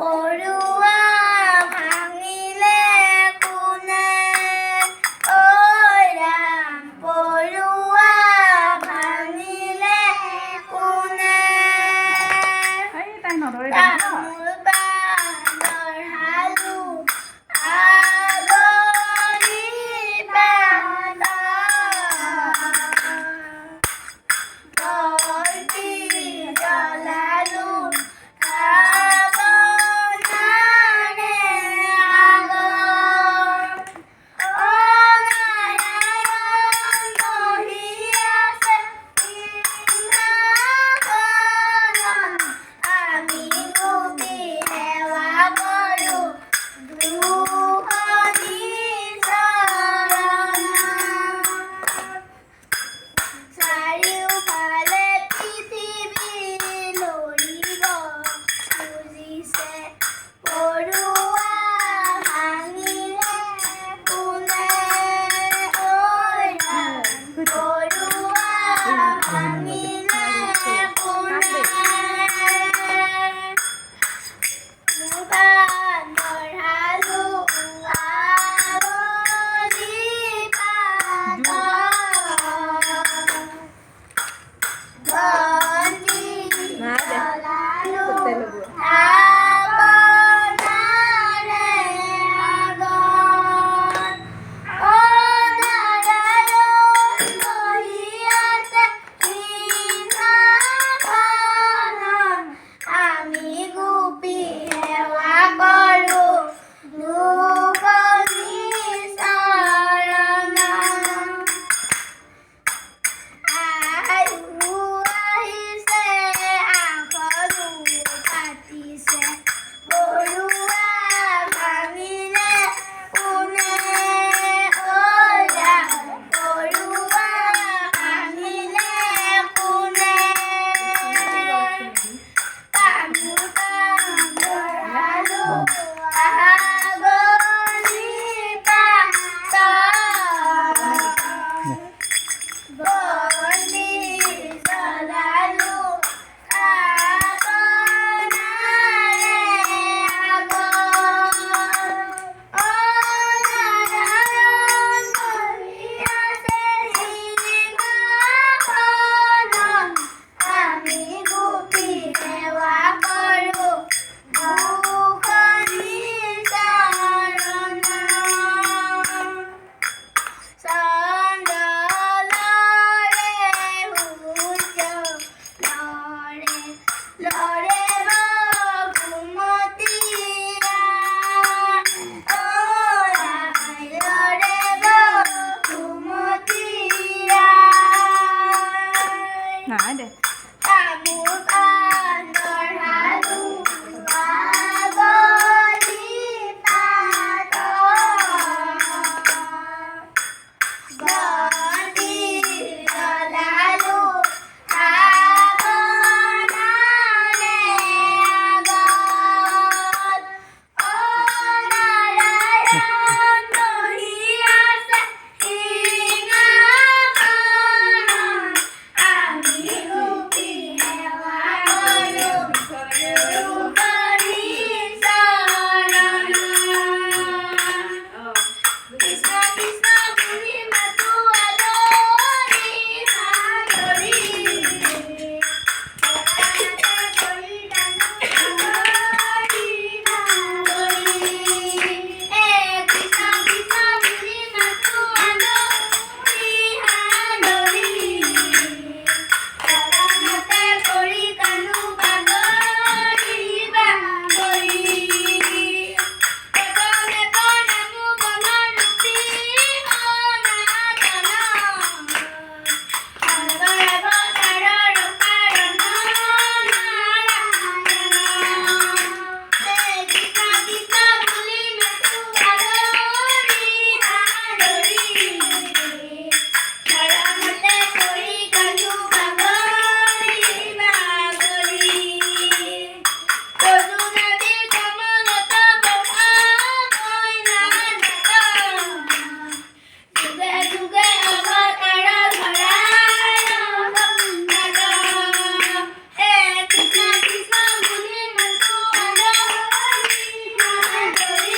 পৰুৱা ভাঙিলে কোনে ঐ ৰাম পৰুৱা ভাঙিলে কোনে তামোল পাণৰ হালু আগলি পাত বন্তি জ্বলালো আগনাৰে আগত নাৰায়ণ বহি আছে সিংহাসনত আমি গোপী সেৱা কৰোঁ দুখনি চৰণত চাৰিওফালে পৃথিৱী লৰিব খুজিছে পৰুৱা ভাঙিলে কোনে ঐ ৰাম পৰুৱা ভাঙিলে কোনে পাণৰ হালু আগলি পাত বন্তি জ্বলালো আগনাৰে আগত নাৰায়ণ বহি আছে সিংহাসনত আমি গোপী সেৱা কৰোঁ দুখনি চৰণত আয়ু আহিছে আসনো পাতিছে পৰুৱা ভাঙিলে কোনে ঐ ৰাম পৰুৱা ভাঙিলে কোনে তামোল পাণৰ হালু আগলি পাত বন্তি জ্বলালো আগনাৰে আগত নাৰায়ণ বহি আছে সিংহাসনত আমি গোপী সেৱা কৰোঁ দুখনি চৰণত চন্দলৰে সূৰ্য লৰে লৰে বসুমতী ৰাম ঐ আই লৰে বসুমতী ৰাম তামোল পাণৰ হালু আগলি পাত বন্তি জ্বলালো আগনাৰে আগত নাৰায়ণ বহি আছে সিংহাসনত আমি গোপী সেৱা কৰোঁ দুখনি